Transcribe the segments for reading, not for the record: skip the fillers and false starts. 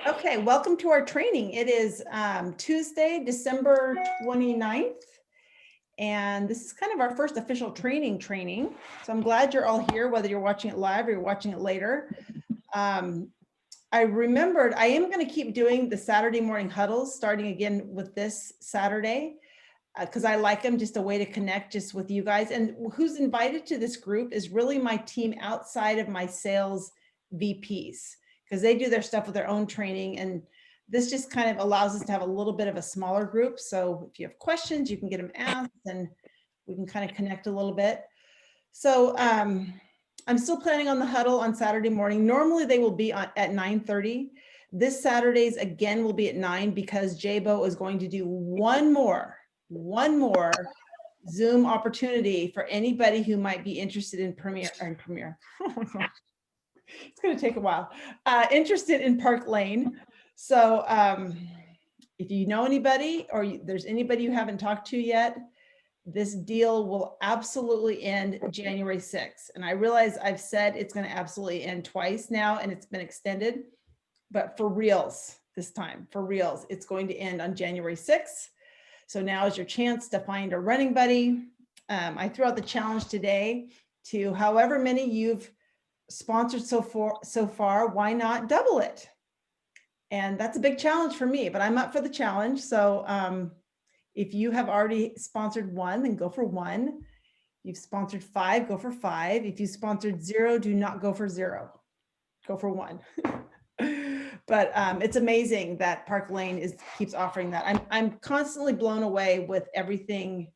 Okay, welcome to our training. It is Tuesday, December 29th, and this is kind of our first official training. So I'm glad you're all here, whether you're watching it live or you're watching it later. I remembered I am going to keep doing the Saturday morning huddles, starting again with this Saturday, because I like them, just a way to connect just with you guys. And who's invited to this group is really my team outside of my sales VPs, because they do their stuff with their own training. And this just kind of allows us to have a little bit of a smaller group. So if you have questions, you can get them asked and we can kind of connect a little bit. So I'm still planning on the huddle on Saturday morning. Normally they will be at 9:30. This Saturday's again will be at 9 because Jaybo is going to do one more Zoom opportunity for anybody who might be interested in Premiere. It's going to take a while. Interested in Park Lane. So if you know anybody or there's anybody you haven't talked to yet, this deal will absolutely end January 6th. And I realize I've said it's going to absolutely end twice now and it's been extended, but for reals this time, for reals, it's going to end on January 6th. So now is your chance to find a running buddy. I threw out the challenge today to however many you've sponsored so far, why not double it? And that's a big challenge for me, but I'm up for the challenge. So if you have already sponsored one, then go for one. You've sponsored 5, go for 5. If you sponsored 0, do not go for 0. Go for 1. But it's amazing that Park Lane keeps offering that. I'm constantly blown away with everything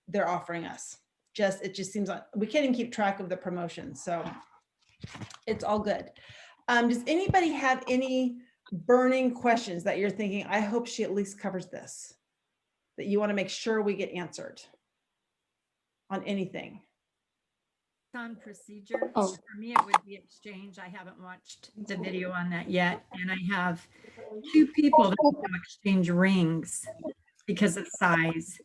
they're offering us. It just seems like we can't even keep track of the promotions. So it's all good. Does anybody have any burning questions that you're thinking, I hope she at least covers this, that you want to make sure we get answered on anything? On procedure, for me it would be exchange. I haven't watched the video on that yet, and I have 2 people that want to exchange rings because of size,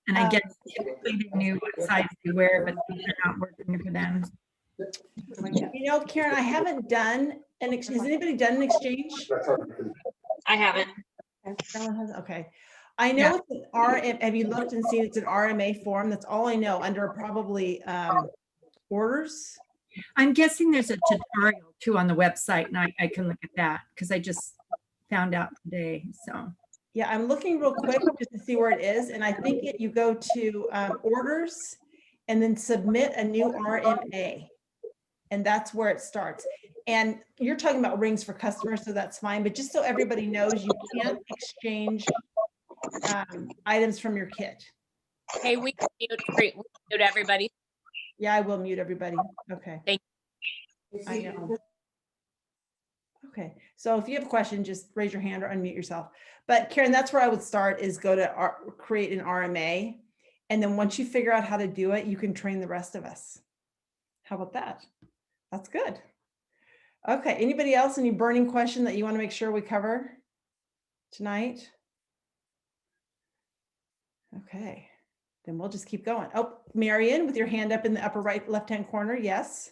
and I guess typically they knew what size they wear, but they're not working for them. You know, Karen, I haven't done an exchange. Has anybody done an exchange? I haven't. Okay. I know it's an RM. Have you looked and seen it's an RMA form? That's all I know, under probably orders. I'm guessing there's a tutorial too on the website, and I can look at that because I just found out today. So yeah, I'm looking real quick just to see where it is, and I think you go to orders and then submit a new RMA, and that's where it starts. And you're talking about rings for customers, so that's fine. But just so everybody knows, you can't exchange items from your kit. Hey, we mute everybody. Yeah, I will mute everybody. Okay. Thank you. I know. Okay, so if you have a question, just raise your hand or unmute yourself. But Karen, that's where I would start, is go to create an RMA. And then once you figure out how to do it, you can train the rest of us. How about that? That's good. Okay, anybody else, any burning question that you want to make sure we cover tonight? Okay, then we'll just keep going. Oh, Marion, with your hand up in the upper right left-hand corner. Yes.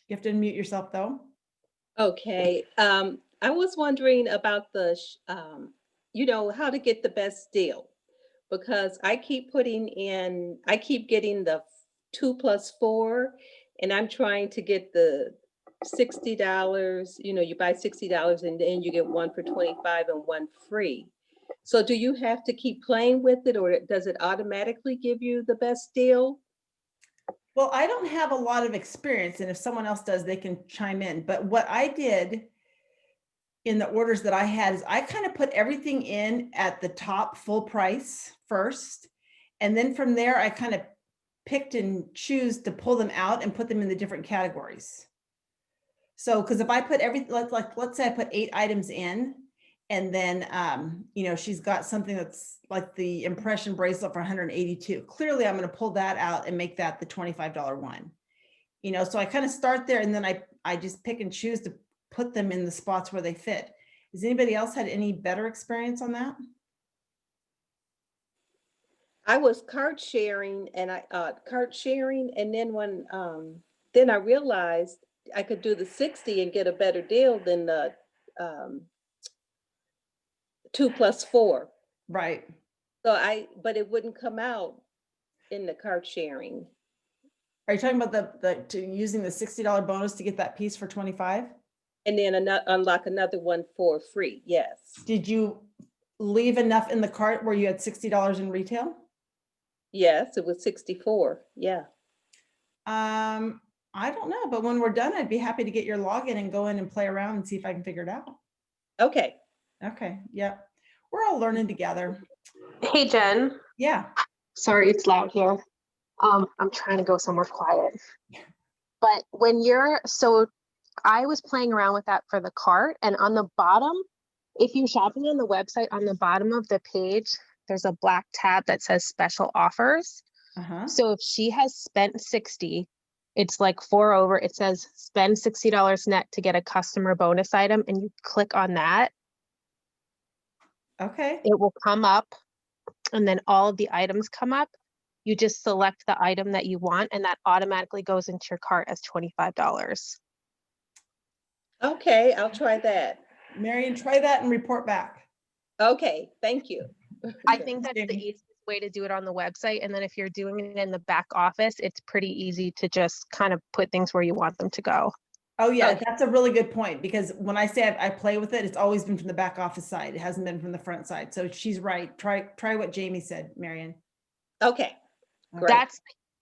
You have to unmute yourself though. Okay. I was wondering about the, how to get the best deal, because I keep getting the 2+4, and I'm trying to get the $60. You buy $60 and then you get 1 for $25 and 1 free. So do you have to keep playing with it, or does it automatically give you the best deal? Well, I don't have a lot of experience, and if someone else does, they can chime in. But what I did in the orders that I had is I kind of put everything in at the top full price first. And then from there, I kind of picked and choose to pull them out and put them in the different categories. So, because if I put let's say I put 8 items in, and then, she's got something that's like the impression bracelet for 182. Clearly, I'm going to pull that out and make that the $25 one. So I kind of start there, and then I just pick and choose to put them in the spots where they fit. Has anybody else had any better experience on that? I was cart sharing, and then when then I realized I could do the 60 and get a better deal than the 2+4. Right. So but it wouldn't come out in the cart sharing. Are you talking about using the $60 bonus to get that piece for 25? And then unlock another one for free, yes. Did you leave enough in the cart where you had $60 in retail? Yes, it was 64, yeah. I don't know, but when we're done, I'd be happy to get your login and go in and play around and see if I can figure it out. Okay, Okay, yeah. We're all learning together. Hey, Jen. Yeah. Sorry, it's loud here. I'm trying to go somewhere quiet. But so I was playing around with that for the cart, and on the bottom, if you're shopping on the website, on the bottom of the page, there's a black tab that says special offers. Uh-huh. So if she has spent 60, it's like 4 over, it says spend $60 net to get a customer bonus item, and you click on that, Okay. it will come up, and then all of the items come up. You just select the item that you want, and that automatically goes into your cart as $25. okay, I'll try that. Marion, try that and report back. Okay, thank you. I think that's the Jamie. easiest way to do it on the website. And then if you're doing it in the back office, it's pretty easy to just kind of put things where you want them to go. Oh yeah, Okay. that's a really good point, because when I say I play with it, it's always been from the back office side. It hasn't been from the front side. So she's right. Try what Jamie said, Marion. Okay, great.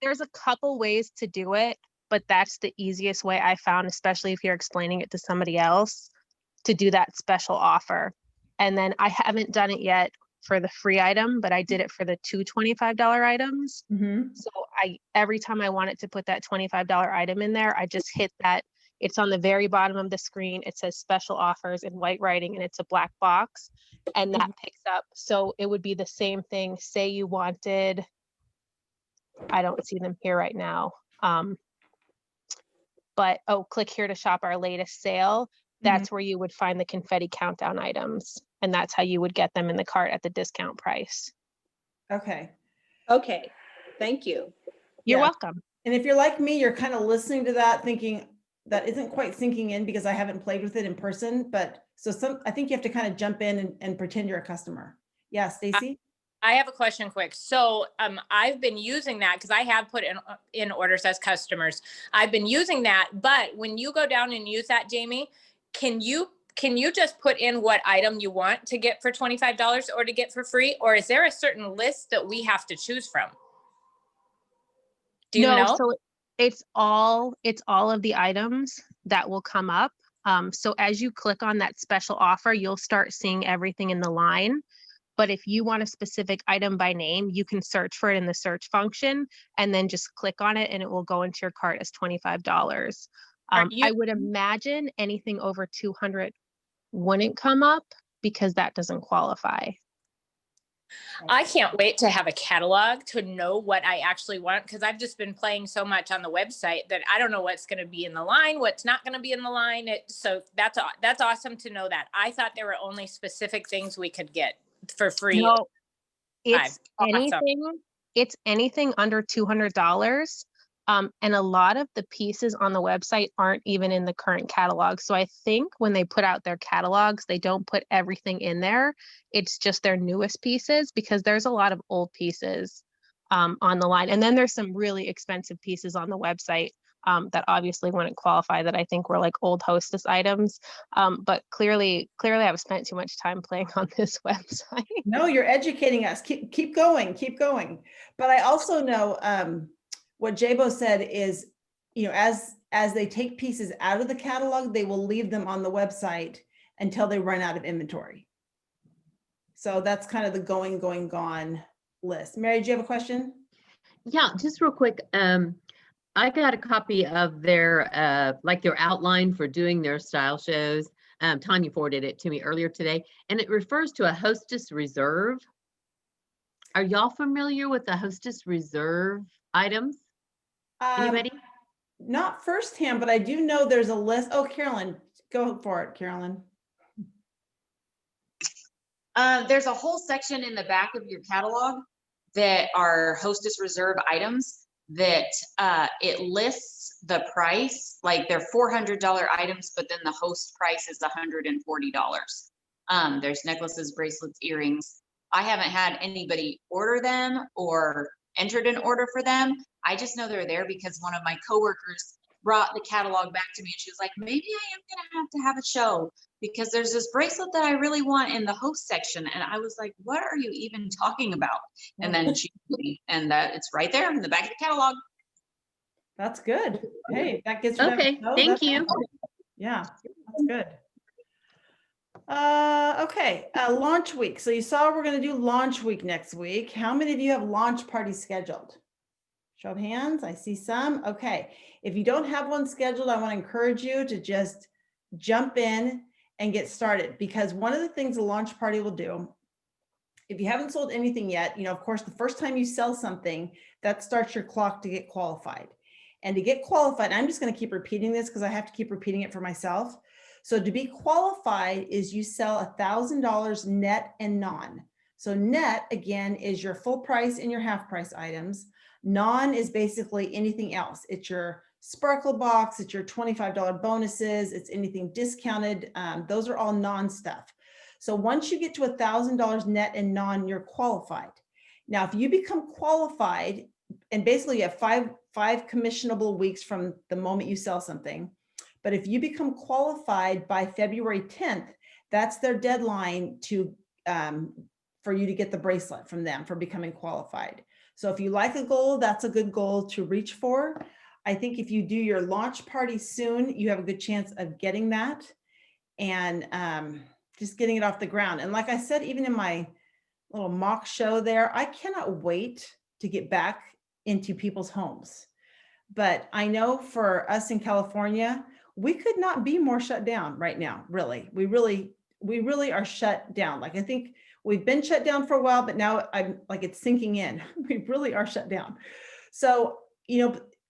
There's a couple ways to do it, but that's the easiest way I found, especially if you're explaining it to somebody else, to do that special offer. And then I haven't done it yet for the free item, but I did it for the two $25 items. Mm-hmm. So every time I wanted to put that $25 item in there, I just hit that. It's on the very bottom of the screen. It says special offers in white writing, and it's a black box, and that picks up. So it would be the same thing. Say you wanted, I don't see them here right now. But click here to shop our latest sale. That's where you would find the confetti countdown items. And that's how you would get them in the cart at the discount price. Okay. Okay, thank you. You're Yeah. welcome. And if you're like me, you're kind of listening to that thinking that isn't quite sinking in because I haven't played with it in person. But I think you have to kind of jump in and pretend you're a customer. Yeah, Stacy? I have a question quick. So I've been using that because I have put in orders as customers. I've been using that, but when you go down and use that, Jamie, can you just put in what item you want to get for $25 or to get for free? Or is there a certain list that we have to choose from? Do you know? So it's all of the items that will come up. So as you click on that special offer, you'll start seeing everything in the line. But if you want a specific item by name, you can search for it in the search function and then just click on it and it will go into your cart as $25. I would imagine anything over 200 wouldn't come up because that doesn't qualify. I can't wait to have a catalog to know what I actually want, because I've just been playing so much on the website that I don't know what's going to be in the line, what's not going to be in the line. So that's awesome to know that. I thought there were only specific things we could get for free. No, it's Awesome. anything under $200. And a lot of the pieces on the website aren't even in the current catalog. So I think when they put out their catalogs, they don't put everything in there. It's just their newest pieces, because there's a lot of old pieces on the line. And then there's some really expensive pieces on the website that obviously wouldn't qualify, that I think were like old Hostess items. But clearly I've spent too much time playing on this website. No, you're educating us. Keep going. But I also know what Jabo said is, as they take pieces out of the catalog, they will leave them on the website until they run out of inventory. So that's kind of the going, gone list. Mary, do you have a question? Yeah, just real quick. I got a copy of their their outline for doing their style shows. Tanya forwarded it to me earlier today, and it refers to a Hostess Reserve. Are y'all familiar with the Hostess Reserve items? Anybody? Not firsthand, but I do know there's a list. Oh, Carolyn, go for it, Carolyn. There's a whole section in the back of your catalog that are Hostess Reserve items that it lists the price, like they're $400 items, but then the host price is $140. There's necklaces, bracelets, earrings. I haven't had anybody order them or entered an order for them. I just know they're there because one of my coworkers brought the catalog back to me and she was like, maybe I am gonna have a show because there's this bracelet that I really want in the host section. And I was like, what are you even talking about? And then she told me, and that it's right there in the back of the catalog. That's good. Hey, that gets rid of it. Okay, Oh, thank that's you. awesome. Yeah, that's good. Okay, launch week. So you saw we're going to do launch week next week. How many of you have launch parties scheduled? Show of hands. I see some. Okay. If you don't have one scheduled, I want to encourage you to just jump in and get started, because one of the things a launch party will do, if you haven't sold anything yet, of course, the first time you sell something, that starts your clock to get qualified. And to get qualified, I'm just going to keep repeating this because I have to keep repeating it for myself. So to be qualified is you sell $1,000 net and non. So net, again, is your full price and your half price items. Non is basically anything else. It's your Sparkle box, it's your $25 bonuses, it's anything discounted. Those are all non stuff. So once you get to $1,000 net and non, you're qualified. Now, if you become qualified, and basically you have five commissionable weeks from the moment you sell something. But if you become qualified by February 10th, that's their deadline to for you to get the bracelet from them for becoming qualified. So if you like a goal, that's a good goal to reach for. I think if you do your launch party soon, you have a good chance of getting that and just getting it off the ground. And like I said, even in my little mock show there, I cannot wait to get back into people's homes. But I know for us in California, we could not be more shut down right now, really. We really are shut down. Like, I think we've been shut down for a while, but now I'm like, it's sinking in. We really are shut down. So,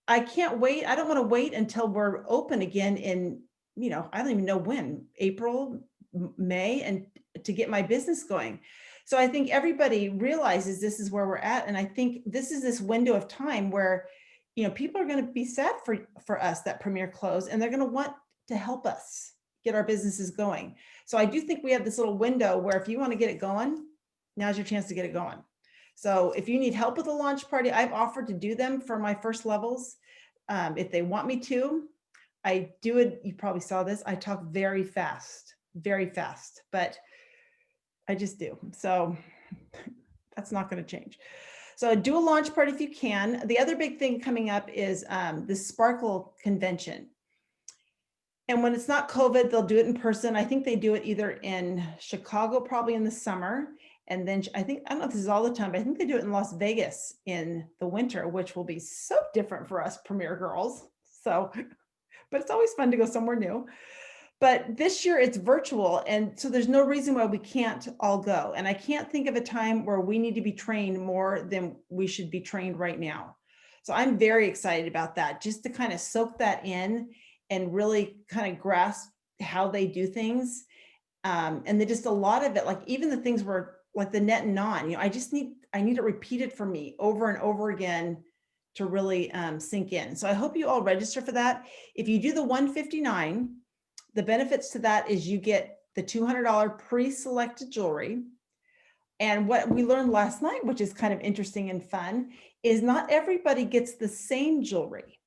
I can't wait. I don't want to wait until we're open again in, I don't even know when, April, May, and to get my business going. So I think everybody realizes this is where we're at. And I think this is this window of time where, people are going to be sad for us that Premier closed, and they're going to want to help us get our businesses going. So I do think we have this little window where if you want to get it going, now's your chance to get it going. So if you need help with a launch party, I've offered to do them for my first levels. If they want me to, I do it. You probably saw this. I talk very fast, but I just do. So that's not going to change. So do a launch party if you can. The other big thing coming up is the Sparkle convention. And when it's not COVID, they'll do it in person. I think they do it either in Chicago, probably in the summer. And then I don't know if this is all the time, but I think they do it in Las Vegas in the winter, which will be so different for us Premier girls. So, but it's always fun to go somewhere new. But this year it's virtual. And so there's no reason why we can't all go. And I can't think of a time where we need to be trained more than we should be trained right now. So I'm very excited about that, just to kind of soak that in and really kind of grasp how they do things. And then just a lot of it, like even the things where like the net and non, I need it repeated for me over and over again to really sink in. So I hope you all register for that. If you do the 159, the benefits to that is you get the $200 pre-selected jewelry. And what we learned last night, which is kind of interesting and fun, is not everybody gets the same jewelry.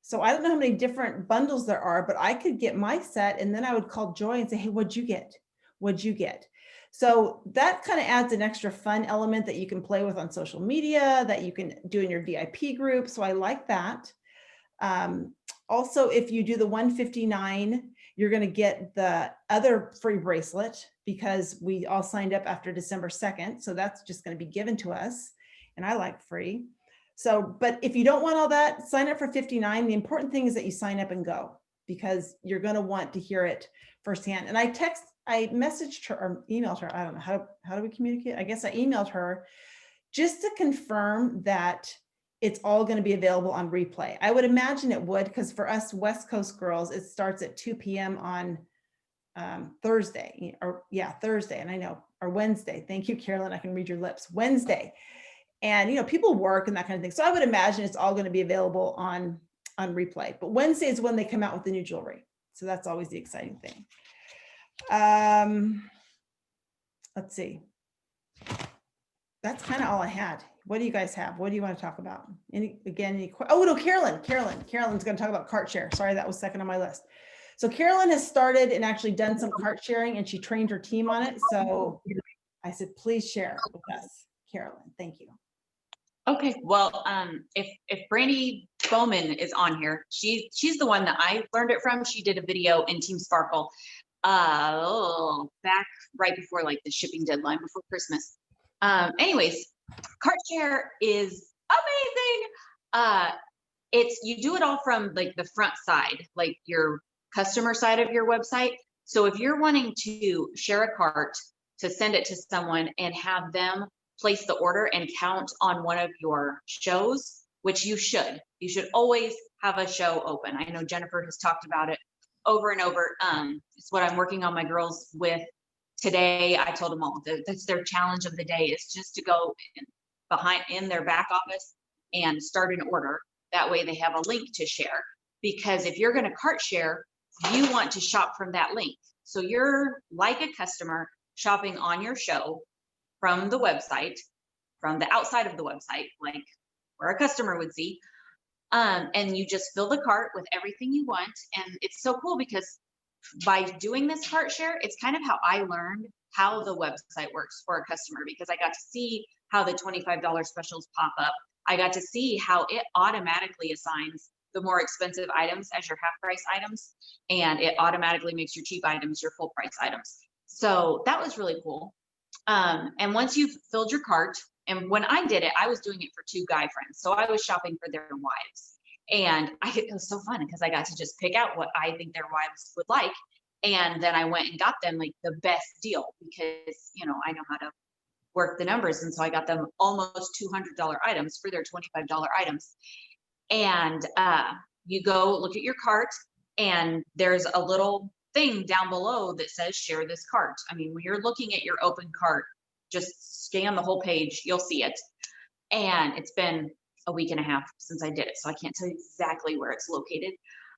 So I don't know how many different bundles there are, but I could get my set and then I would call Joy and say, hey, what'd you get? What'd you get? So that kind of adds an extra fun element that you can play with on social media, that you can do in your VIP group. So I like that. Also, if you do the 159, you're going to get the other free bracelet because we all signed up after December 2nd. So that's just going to be given to us. And I like free. So, but if you don't want all that, sign up for 59. The important thing is that you sign up and go, because you're going to want to hear it firsthand. And I messaged her or emailed her. I don't know how do we communicate? I guess I emailed her just to confirm that it's all going to be available on replay. I would imagine it would, because for us West Coast girls, it starts at 2 p.m. on Thursday, Thursday. And I know, or Wednesday. Thank you, Carolyn. I can read your lips. Wednesday. And, people work and that kind of thing. So I would imagine it's all going to be available on on replay. But Wednesday is when they come out with the new jewelry. So that's always the exciting thing. Let's see. That's kind of all I had. What do you guys have? What do you want to talk about? Oh no, Carolyn's going to talk about cart share. Sorry, that was second on my list. So Carolyn has started and actually done some cart sharing, and she trained her team on it. So I said, please share with us, Carolyn. Thank you. Okay, well, if Brandy Bowman is on here, she's the one that I learned it from. She did a video in Team Sparkle, back right before like the shipping deadline before Christmas. Anyways, cart share is amazing. You do it all from like the front side, like your customer side of your website. So if you're wanting to share a cart to send it to someone and have them place the order and count on one of your shows, which you should always have a show open. I know Jennifer has talked about it over and over. It's what I'm working on my girls with today. I told them all that's their challenge of the day, is just to go in their back office and start an order. That way they have a link to share, because if you're going to cart share, you want to shop from that link. So you're like a customer shopping on your show from the website, from the outside of the website, like where a customer would see. And you just fill the cart with everything you want. And it's so cool because by doing this cart share, it's kind of how I learned how the website works for a customer, because I got to see how the $25 specials pop up. I got to see how it automatically assigns the more expensive items as your half price items, and it automatically makes your cheap items your full price items. So that was really cool. And once you've filled your cart, and when I did it, I was doing it for 2 guy friends. So I was shopping for their wives, and it was so fun because I got to just pick out what I think their wives would like. And then I went and got them like the best deal, because, you know, I know how to work the numbers. And so I got them almost $200 items for their $25 items. And you go look at your cart, and there's a little thing down below that says share this cart. I mean, when you're looking at your open cart, just scan the whole page, you'll see it. And it's been a week and a half since I did it, so I can't tell you exactly where it's located.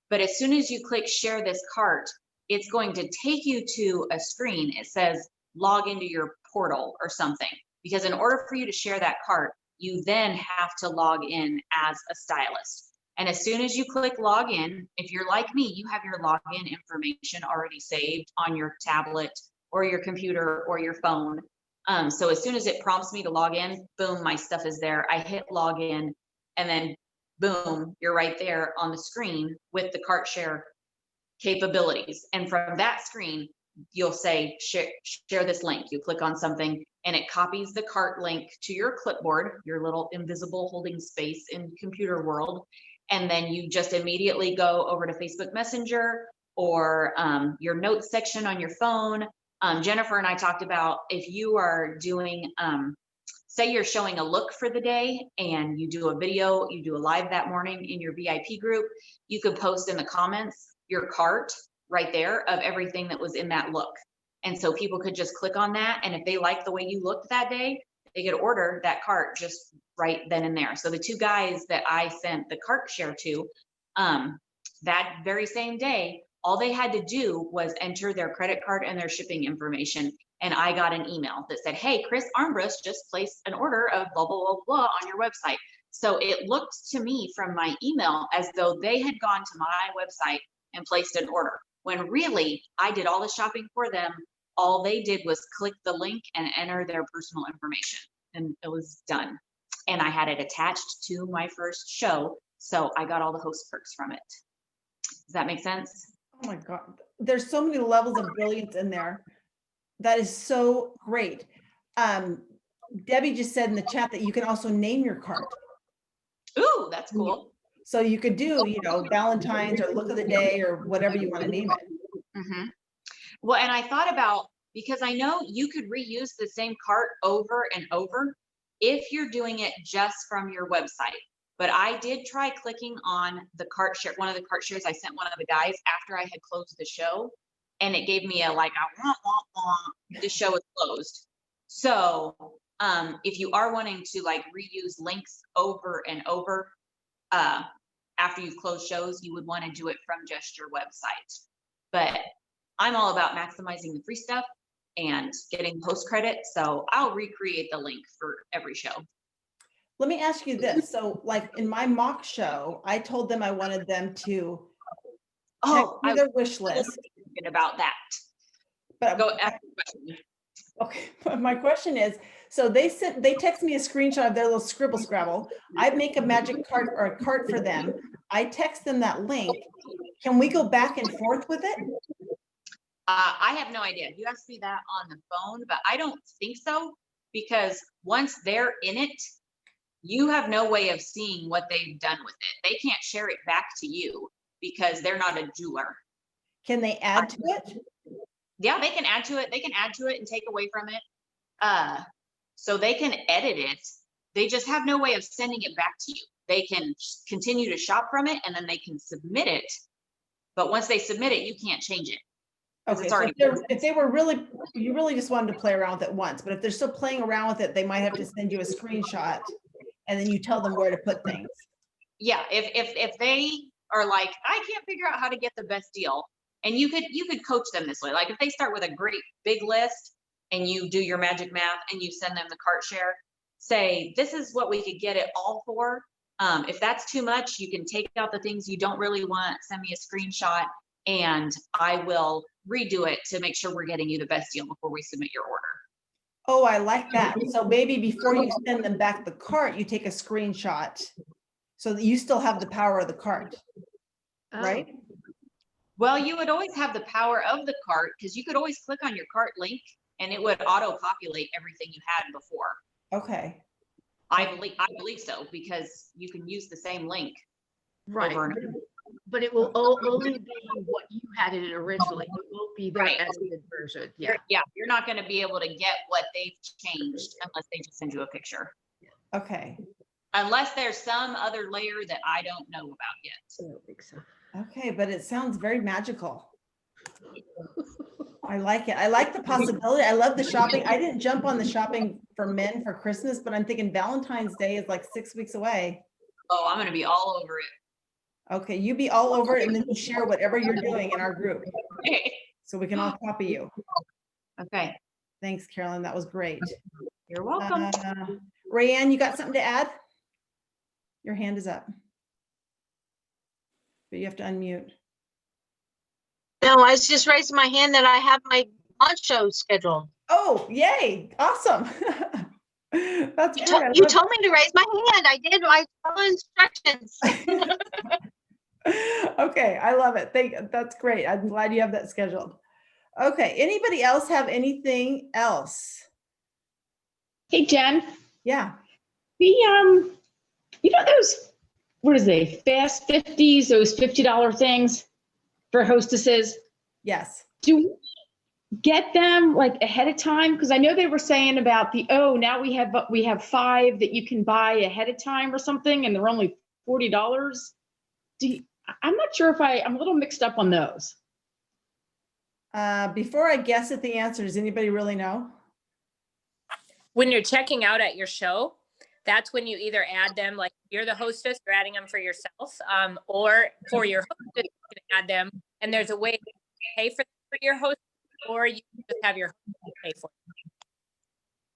But as soon as you click share this cart, it's going to take you to a screen. It says log into your portal or something, because in order for you to share that cart, you then have to log in as a stylist. And as soon as you click log in, if you're like me, you have your login information already saved on your tablet or your computer or your phone. So as soon as it prompts me to log in, boom, my stuff is there. I hit log in, and then boom, you're right there on the screen with the cart share capabilities. And from that screen, you'll say share this link. You click on something and it copies the cart link to your clipboard, your little invisible holding space in computer world. And then you just immediately go over to Facebook Messenger or your notes section on your phone. Jennifer and I talked about, if you are doing, say you're showing a look for the day and you do a video, you do a live that morning in your VIP group, you could post in the comments your cart right there of everything that was in that look. And so people could just click on that. And if they like the way you looked that day, they could order that cart just right then and there. So the 2 guys that I sent the cart share to, that very same day, all they had to do was enter their credit card and their shipping information. And I got an email that said, hey, Chris Armbrust just placed an order of blah, blah, blah, blah on your website. So it looked to me from my email as though they had gone to my website and placed an order, when really I did all the shopping for them. All they did was click the link and enter their personal information, and it was done. And I had it attached to my first show, so I got all the host perks from it. Does that make sense? Oh my God. There's so many levels of brilliance in there. That is so great. Debbie just said in the chat that you can also name your cart. Ooh, that's cool. So you could do, you know, Valentine's or look of the day or whatever you want to name it. Mm-hmm. Well, and I thought about, because I know you could reuse the same cart over and over if you're doing it just from your website. But I did try clicking on the cart share, one of the cart shares I sent one of the guys after I had closed the show, and it gave me a like, the show is closed. So if you are wanting to like reuse links over and over, after you've closed shows, you would want to do it from just your website. But I'm all about maximizing the free stuff and getting host credit. So I'll recreate the link for every show. Let me ask you this. So like in my mock show, I told them I wanted them to check Oh, through their wish list. thinking about that. But Go ask the question. okay, but my question is, so they text me a screenshot of their little scribble scrabble. I make a magic card or a cart for them. I text them that link. Can we go back and forth with it? I have no idea. You asked me that on the phone, but I don't think so, because once they're in it, you have no way of seeing what they've done with it. They can't share it back to you because they're not a jeweler. Can they add to it? Yeah, they can add to it. They can add to it and take away from it. So they can edit it. They just have no way of sending it back to you. They can continue to shop from it and then they can submit it. But once they submit it, you can't change it. Okay, it's so already- if they were really, you really just wanted to play around with it once, but if they're still playing around with it, they might have to send you a screenshot and then you tell them where to put things. Yeah, if they are like, I can't figure out how to get the best deal, and you could coach them this way. Like if they start with a great big list and you do your magic math and you send them the cart share, say, this is what we could get it all for. If that's too much, you can take out the things you don't really want, send me a screenshot, and I will redo it to make sure we're getting you the best deal before we submit your order. Oh, I like that. So maybe before you send them back the cart, you take a screenshot so that you still have the power of the cart, right? Well, you would always have the power of the cart because you could always click on your cart link and it would auto-populate everything you had before. Okay. I believe so, because you can use the same link Right, over and over. but it will only be what you had it originally. It won't be their Right. edited version. Yeah. You're not going to be able to get what they've changed unless they just send you a picture. Okay. Unless there's some other layer that I don't know about yet. I don't think so. Okay, but it sounds very magical. I like it. I like the possibility. I love the shopping. I didn't jump on the shopping for men for Christmas, but I'm thinking Valentine's Day is like 6 weeks away. Oh, I'm going to be all over Okay, you be all over it and then you share whatever you're doing in our group it. so we can all copy you. Okay. Thanks, Carolyn. That was great. You're welcome. Rayanne, you got something to add? Your hand is up. But you have to unmute. No, I was just raising my hand that I have my launch show scheduled. Oh, yay. Awesome. That's You, great. I you love- told me to raise my hand. I did. I followed instructions. Okay, I love it. That's great. I'm glad you have that scheduled. Okay, anybody else have anything else? Hey, Jen, Yeah, you know those, what is they, Fast 50s, those $50 things for hostesses? yes. Do we get them like ahead of time? Because I know they were saying about now we have 5 that you can buy ahead of time or something, and they're only $40. I'm not sure if I'm a little mixed up on those. Before I guess at the answer, does anybody really know? When you're checking out at your show, that's when you either add them, like if you're the hostess, you're adding them for yourself, or for your hostess, you can add them. And there's a way to pay for your host, or you can just have your hostess pay for it.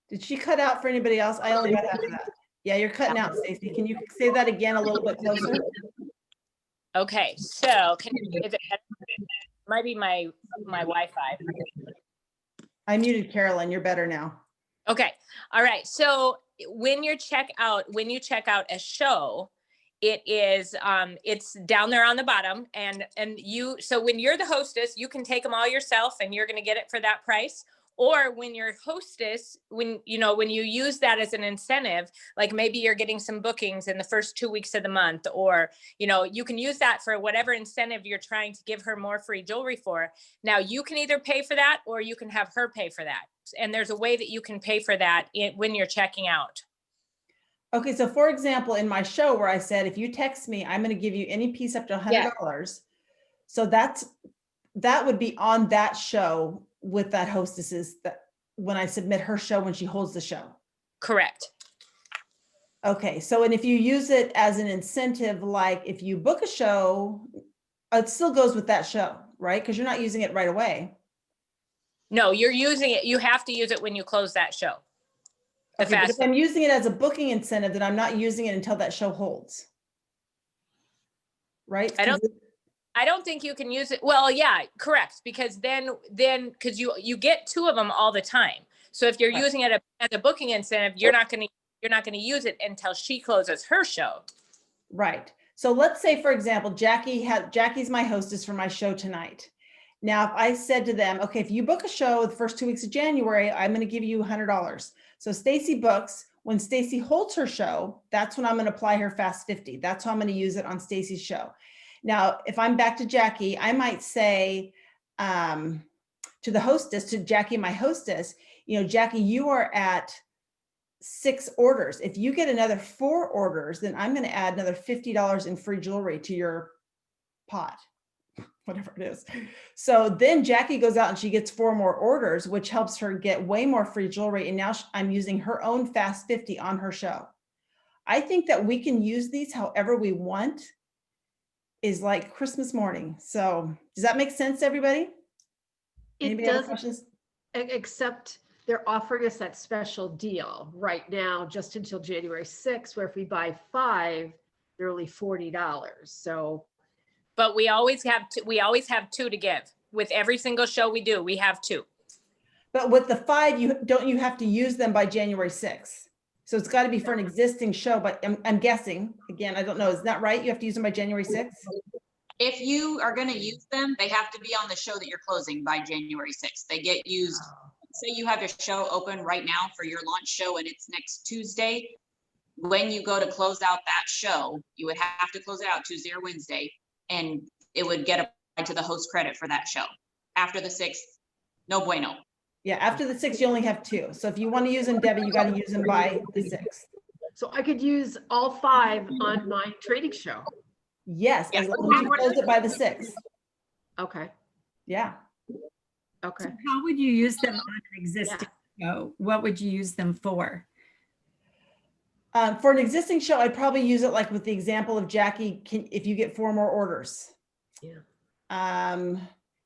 Did she cut out for anybody else? I only got half of that. Yeah, you're cutting out, Stacy. Can you say that again a little bit closer? Okay, so is it might be my Wi-Fi. I muted Carolyn. You're better now. Okay, all right. So when you check out a show, it is it's down there on the bottom, and so when you're the hostess, you can take them all yourself and you're going to get it for that price. Or when you're hostess, when you use that as an incentive, like maybe you're getting some bookings in the first 2 weeks of the month, or, you can use that for whatever incentive you're trying to give her more free jewelry for. Now you can either pay for that or you can have her pay for that. And there's a way that you can pay for that when you're checking out. Okay, so for example, in my show where I said, if you text me, I'm going to give you any piece up to $100. So that would be on that show with that hostesses that when I submit her show, when she holds the show. Correct. Okay, so and if you use it as an incentive, like if you book a show, it still goes with that show, right? Because you're not using it right away. No, you're using it. You have to use it when you close that show. The Okay, but if fast. I'm using it as a booking incentive, then I'm not using it until that show holds. Right? I don't think you can use it. Well, yeah, correct. Because then, because you get 2 of them all the time. So if you're Right. using it as a booking incentive, you're not going to use it until she closes her show. Right. So let's say, for example, Jackie's my hostess for my show tonight. Now, if I said to them, okay, if you book a show the first 2 weeks of January, I'm going to give you $100. So Stacy books. When Stacy holds her show, that's when I'm going to apply her Fast 50. That's how I'm going to use it on Stacy's show. Now, if I'm back to Jackie, I might say to the hostess, to Jackie, my hostess, Jackie, you are at 6 orders. If you get another 4 orders, then I'm going to add another $50 in free jewelry to your pot, whatever it is. So then Jackie goes out and she gets 4 more orders, which helps her get way more free jewelry. And now I'm using her own Fast 50 on her show. I think that we can use these however we want. Is like Christmas morning. So does that make sense to everybody? It Anybody have does, questions? except they're offering us that special deal right now, just until January 6th, where if we buy 5, they're only $40. So, But we always have 2 to give. With every single show we do, we have 2. But with the 5, you have to use them by January 6th. So it's got to be for an existing show, but I'm guessing, again, I don't know. Is that right? You have to use them by January 6th? If you are gonna use them, they have to be on the show that you're closing by January 6th. They get used, say you have your show open right now for your launch show and it's next Tuesday. When you go to close out that show, you would have to close it out Tuesday or Wednesday, and it would get applied to the host credit for that show. After the 6th, no bueno. Yeah, after the 6th, you only have 2. So if you want to use them, Debbie, you got to use them by the 6th. so I could use all 5 on my trading show. Yes, as long as you close it by the 6th. Okay, Yeah. okay. How would you use them on an existing show? What would you use them for? For an existing show, I'd probably use it like with the example of Jackie, if you get 4 more orders. Yeah.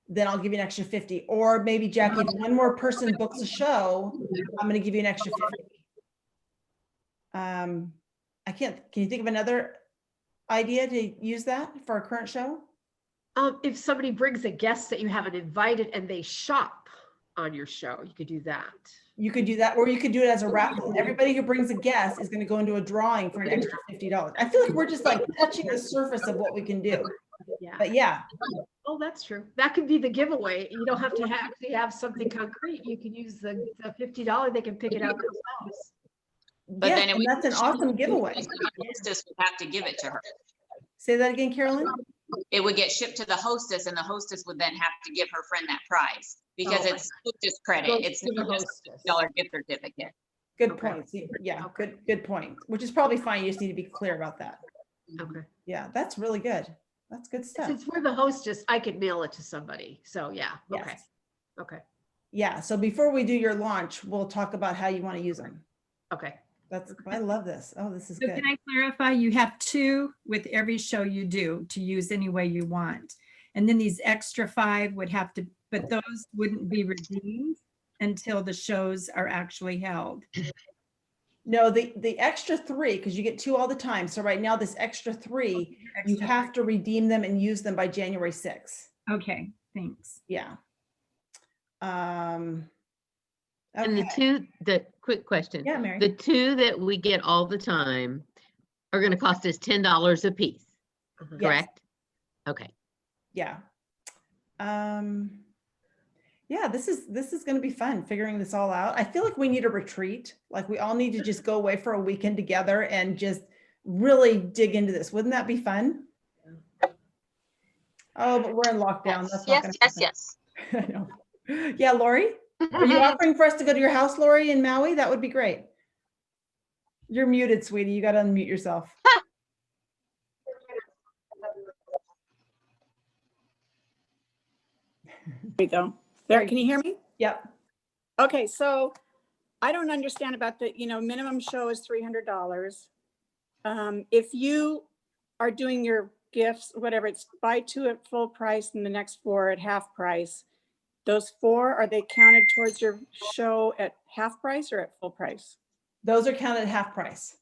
Then I'll give you an extra 50. Or maybe Jackie, if 1 more person books a show, I'm going to give you an extra 50. Can you think of another idea to use that for a current show? If somebody brings a guest that you haven't invited and they shop on your show, you could do that. You could do that, or you could do it as a raffle. Everybody who brings a guest is going to go into a drawing for an extra $50. I feel like we're just like touching the surface of what we can do. Yeah. But yeah, Oh, that's true. That could be the giveaway. You don't have to actually have something concrete. You can use the $50. They can pick it out themselves. But yes, then it and would- that's an awesome giveaway. The hostess would have to give it to her. Say that again, Carolyn. It would get shipped to the hostess and the hostess would then have to give her friend that prize because Oh, it's hostess credit. Goes It's to the not just hostess. a $50 gift certificate. Good Okay. point. Yeah, good point. Which is probably fine. You just need to be clear about that. Okay. Yeah, that's really good. That's good stuff. Since we're the hostess, I could mail it to somebody. So yeah. Okay. Yes. Okay. Yeah. So before we do your launch, we'll talk about how you want to use them. Okay. I love this. Oh, this is So good. can I clarify? You have 2 with every show you do to use any way you want. And then these extra 5 would have to, but those wouldn't be redeemed until the shows are actually held. No, the extra 3, because you get 2 all the time. So right now, this extra 3, you Extra have to redeem them and use them by January 6th. Okay, thanks. Yeah. And Okay. the quick question. Yeah, Mary. The 2 that we get all the time are going to cost us $10 a piece, Uh-huh. Yes. correct? Okay. Yeah. Yeah, this is going to be fun figuring this all out. I feel like we need a retreat. Like we all need to just go away for a weekend together and just really dig into this. Wouldn't that be fun? Oh, but we're in lockdown. That's not Yes, gonna yes, happen. yes. I know. Yeah, Lori, are you offering for us to go to your house, Lori, in Maui? That would be great. You're muted, sweetie. You got to unmute yourself. There we go. There, can you hear me? Yep. Okay, so I don't understand about the, minimum show is $300. If you are doing your gifts, whatever, it's buy 2 at full price and the next 4 at half price. Those 4, are they counted towards your show at half price or at full price? Those are counted at half price.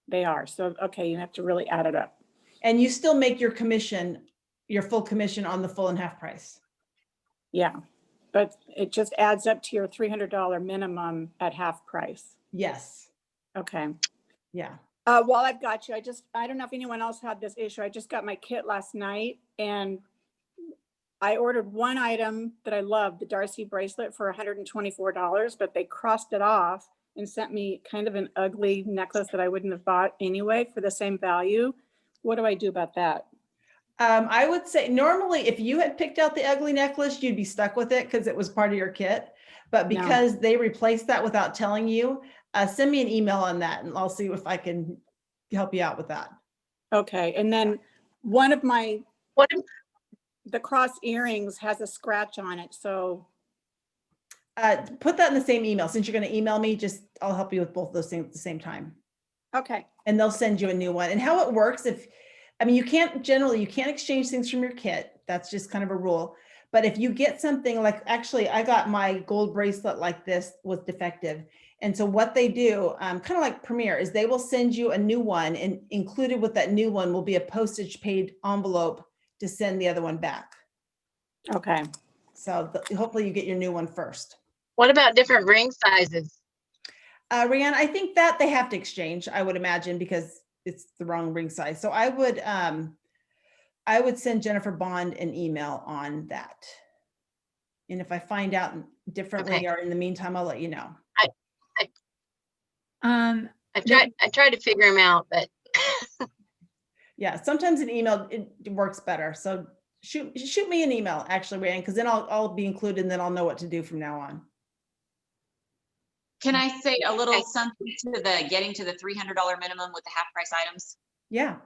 They are. So, okay, you have to really add it up. And you still make your commission, your full commission on the full and half price. Yeah, but it just adds up to your $300 minimum at half price. Yes. Okay. Yeah. While I've got you, I don't know if anyone else had this issue. I just got my kit last night and I ordered one item that I loved, the Darcy bracelet for $124, but they crossed it off and sent me kind of an ugly necklace that I wouldn't have bought anyway for the same value. What do I do about that? I would say normally if you had picked out the ugly necklace, you'd be stuck with it because it was part of your kit. But No. because they replaced that without telling you, send me an email on that and I'll see if I can help you out with that. Okay, and then one of my, What, the cross earrings has a scratch on it, so, Put that in the same email. Since you're going to email me, just I'll help you with both those things at the same time. okay. And they'll send you a new one. And how it works, you can't exchange things from your kit. That's just kind of a rule. But if you get something like, actually, I got my gold bracelet like this was defective. And so what they do, kind of like Premier, is they will send you a new one, and included with that new one will be a postage paid envelope to send the other one back. Okay. So hopefully you get your new one first. what about different ring sizes? Rihanna, I think that they have to exchange, I would imagine, because it's the wrong ring size. So I would send Jennifer Bond an email on that. And if I find out differently, Okay. or in the meantime, I'll let you know. I tried to figure them out, but Yeah, sometimes an email, it works better. So shoot me an email, actually, Rihanna, because then I'll be included and then I'll know what to do from now on. Can I say a little Okay. something to the getting to the $300 minimum with the half price items? Yeah.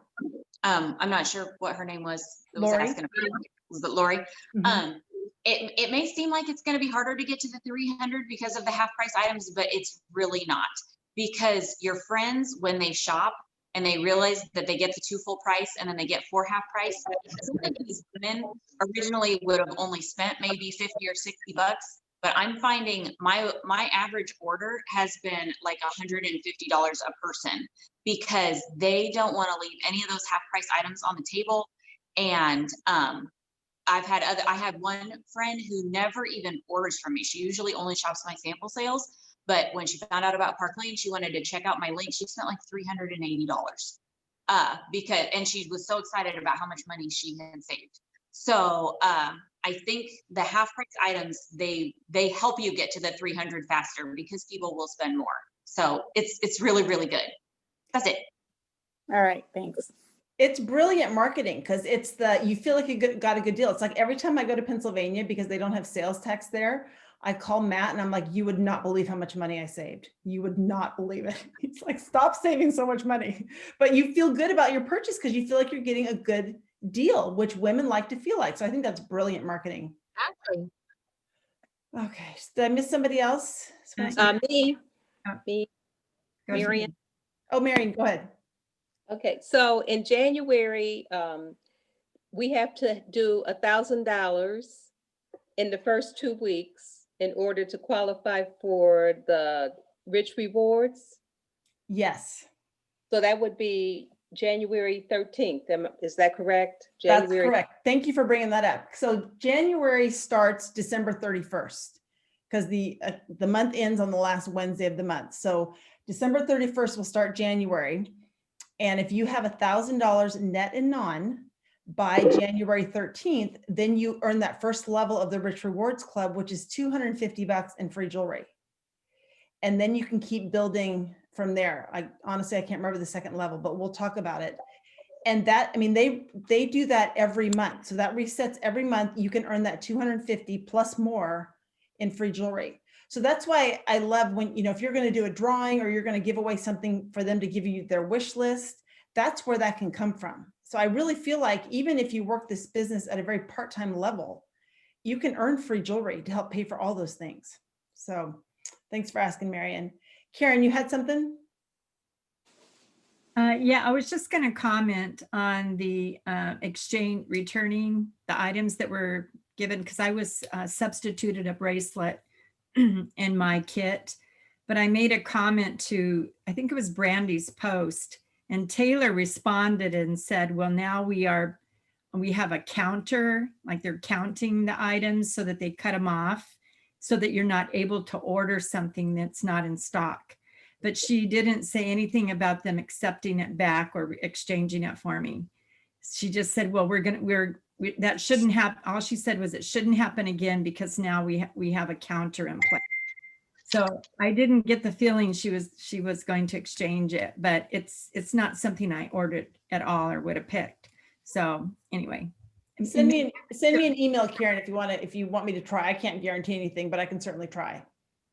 I'm not sure what her name was. That was Lori. asking about it. Was it Lori? Mhm. It may seem like it's going to be harder to get to the 300 because of the half price items, but it's really not, because your friends, when they shop and they realize that they get the 2 full price and then they get 4 half price, some of these women originally would have only spent maybe 50 or 60 bucks. But I'm finding my average order has been like $150 a person, because they don't want to leave any of those half price items on the table. And I had one friend who never even orders from me. She usually only shops my sample sales. But when she found out about Park Lane, she wanted to check out my link. She spent like $380 and she was so excited about how much money she had saved. So I think the half price items, they help you get to the 300 faster because people will spend more. So it's really, really good. That's it. All right, thanks. It's brilliant marketing because you feel like you got a good deal. It's like every time I go to Pennsylvania, because they don't have sales tax there, I call Matt and I'm like, you would not believe how much money I saved. You would not believe it. He's like, stop saving so much money. But you feel good about your purchase because you feel like you're getting a good deal, which women like to feel like. So I think that's brilliant marketing. actually, Okay. Did I miss somebody else? Me, Go ahead. Marion. Oh, Marion, go ahead. Okay, so in January, we have to do $1,000 in the first 2 weeks in order to qualify for the Rich Rewards. Yes, So that would be January 13th. Is that correct? that's January. correct. Thank you for bringing that up. So January starts December 31st because the month ends on the last Wednesday of the month. So December 31st will start January. And if you have $1,000 net and non by January 13th, then you earn that first level of the Rich Rewards Club, which is $250 in free jewelry. And then you can keep building from there. Honestly, I can't remember the second level, but we'll talk about it. And that, they do that every month. So that resets every month. You can earn that 250 plus more in free jewelry. So that's why I love when, if you're going to do a drawing or you're going to give away something for them to give you their wish list, that's where that can come from. So I really feel like even if you work this business at a very part-time level, you can earn free jewelry to help pay for all those things. So thanks for asking, Marion. Karen, you had something? Yeah, I was just going to comment on the returning the items that were given, because I was substituted a bracelet in my kit, but I made a comment to, I think it was Brandy's post, and Taylor responded and said, well, now we have a counter, like they're counting the items so that they cut them off so that you're not able to order something that's not in stock. But she didn't say anything about them accepting it back or exchanging it for me. She just said, well, that shouldn't happen. All she said was it shouldn't happen again because now we have a counter in place. So I didn't get the feeling she was going to exchange it, but it's not something I ordered at all or would have picked. So anyway. Send me an email, Karen, if you want me to try. I can't guarantee anything, but I can certainly try.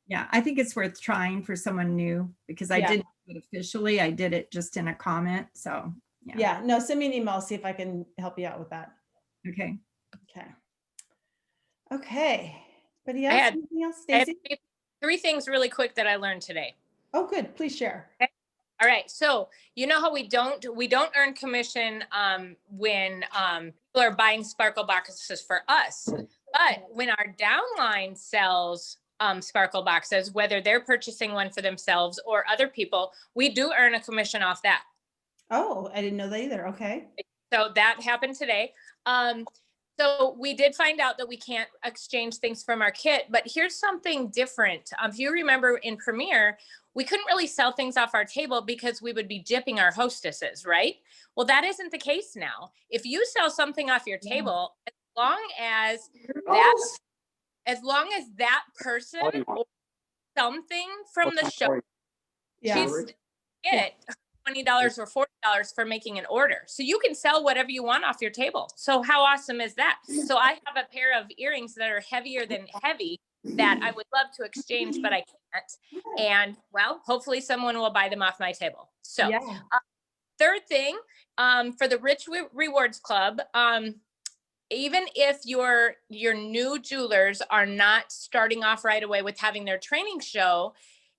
Yeah, I think it's worth trying for someone new because I didn't do it officially. I did it just in a comment. So yeah, no, send me an email, see if I can help you out with that. Okay. Okay. Anybody else? Anything else, I had Stacy? three things really quick that I learned today. Oh, good. Please share. Okay. All right. So you know how we don't earn commission when people are buying Sparkle boxes for us, but when our downline sells Sparkle boxes, whether they're purchasing one for themselves or other people, we do earn a commission off that. Oh, I didn't know that either. Okay. So that happened today. So we did find out that we can't exchange things from our kit, but here's something different. If you remember in Premier, we couldn't really sell things off our table because we would be gypping our hostesses, right? Well, that isn't the case now. If you sell something off your table, as long as that person or something from the show, she's get $20 or $40 for making an order. So you can sell whatever you want off your table. So how awesome is that? So I have a pair of earrings that are heavier than heavy that I would love to exchange, but I can't. And well, hopefully someone will buy them off my table. So third thing, for the Rich Rewards Club, even if your new jewelers are not starting off right away with having their training show,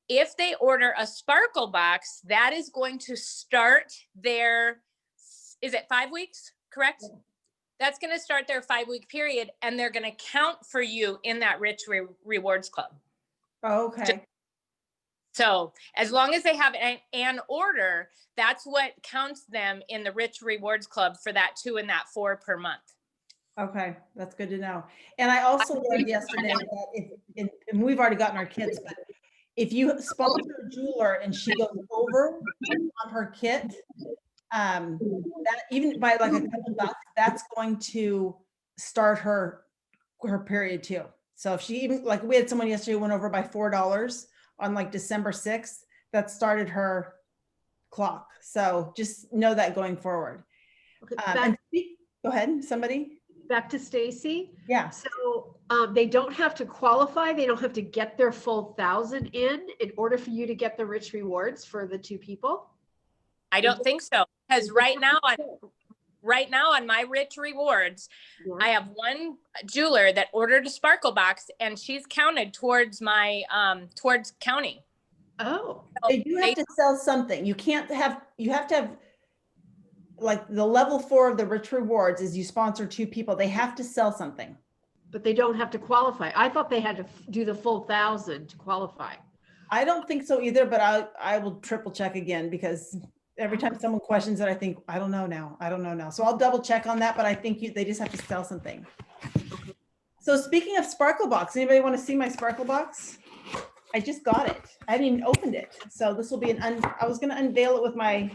if they order a Sparkle box, that is going to start their, is it 5 weeks, correct? That's going to start their 5-week period, and they're going to count for you in that Rich Rewards Club. Oh, okay. So as long as they have an order, that's what counts them in the Rich Rewards Club for that 2 and that 4 per month. Okay, that's good to know. And I also learned yesterday that and we've already gotten our kits, but if you sponsor a jeweler and she goes over on her kit, that even by like a couple bucks, that's going to start her period too. So if she even, like we had someone yesterday who went over by $4 on like December 6th, that started her clock. So just know that going forward. Okay, go ahead, somebody. back to Stacy. Yeah. So they don't have to qualify. They don't have to get their full 1,000 in order for you to get the Rich Rewards for the 2 people. I don't think so, because right now on my Rich Rewards, I have one jeweler that ordered a Sparkle box, and she's counted towards my towards counting. Oh, So they do have to sell something. You have to have like the level 4 of the Rich Rewards is you sponsor 2 people. They have to sell something. but they don't have to qualify. I thought they had to do the full 1,000 to qualify. I don't think so either, but I will triple check again because every time someone questions it, I think, I don't know now. So I'll double check on that, but I think they just have to sell something. So speaking of Sparkle Box, anybody want to see my Sparkle Box? I just got it. I hadn't even opened it. So this will be I was going to unveil it with my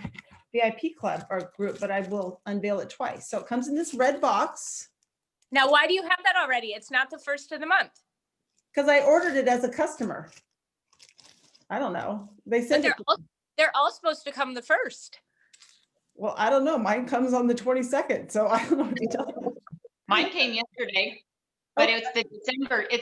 VIP club or group, but I will unveil it twice. So it comes in this red box. Now, why do you have that already? It's not the first of the month. Because I ordered it as a customer. I don't know. They said they're all supposed to come the first. Well, I don't know. Mine comes on the 22nd, so I don't know what to tell you. Mine came yesterday, but it's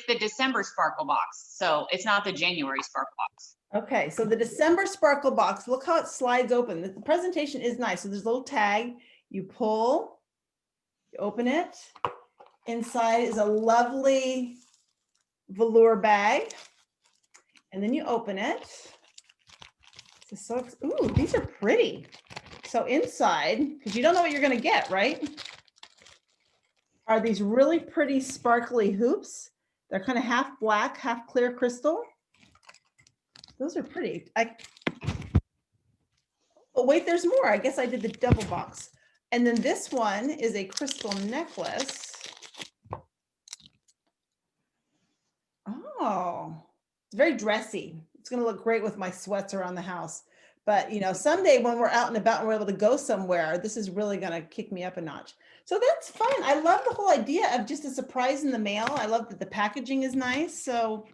the December Sparkle box. So it's not the January Sparkle box. Okay, so the December Sparkle Box, look how it slides open. The presentation is nice. So there's a little tag. You pull, you open it. Inside is a lovely velour bag. And then you open it. This is ooh, these are pretty. So inside, because you don't know what you're gonna get, right? Are these really pretty sparkly hoops. They're kind of half black, half clear crystal. Those are pretty. Oh wait, there's more. I guess I did the double box. And then this one is a crystal necklace. Oh, it's very dressy. It's gonna look great with my sweats around the house. But you know, someday when we're out and about and we're able to go somewhere, this is really gonna kick me up a notch. So that's fun. I love the whole idea of just a surprise in the mail. I love that the packaging is nice. So,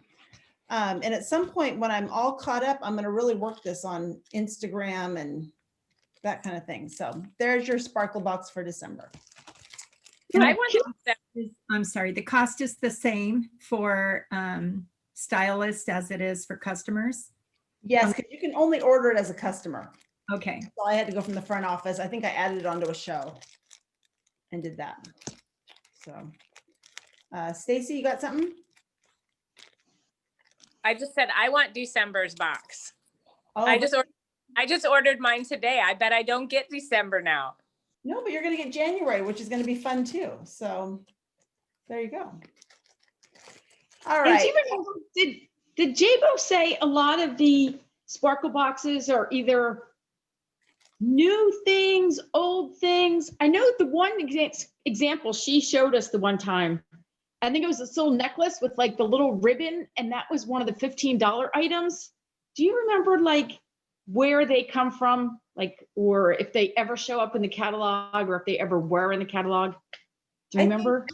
and at some point when I'm all caught up, I'm gonna really work this on Instagram and that kind of thing. So there's your sparkle box for December. I want to set- I'm sorry, the cost is the same for stylists as it is for customers? Yes, because you can only order it as a customer. Okay, So I had to go from the front office. I think I added it onto a show and did that. So, Stacy, you got something? I just said, I want December's box. Oh, I just ordered mine today. I bet I don't get December now. no, but you're gonna get January, which is gonna be fun too. So there you go. All And do right. you remember, did Jabo say a lot of the sparkle boxes are either new things, old things? I know the one example she showed us the one time, I think it was this little necklace with like the little ribbon, and that was one of the $15 items. Do you remember like where they come from? Like, or if they ever show up in the catalog, or if they ever were in the catalog? Do you I think- remember?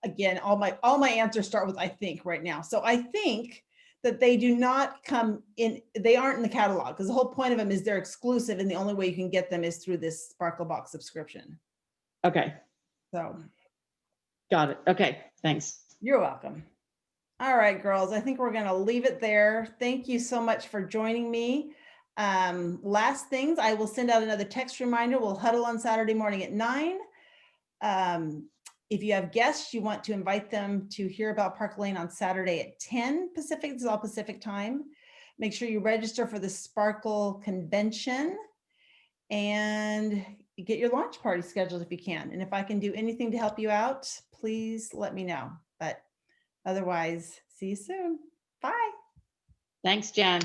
Again, all my answers start with I think right now. So I think that they do not come in, they aren't in the catalog, because the whole point of them is they're exclusive, and the only way you can get them is through this Sparkle Box subscription. Okay, So got it. Okay, thanks. you're welcome. All right, girls, I think we're gonna leave it there. Thank you so much for joining me. Last things, I will send out another text reminder. We'll huddle on Saturday morning at 9. If you have guests, you want to invite them to hear about Park Lane on Saturday at 10 Pacific. This is all Pacific time. Make sure you register for the Sparkle Convention and get your launch party scheduled if you can. And if I can do anything to help you out, please let me know. But otherwise, see you soon. Bye. Thanks, Jen.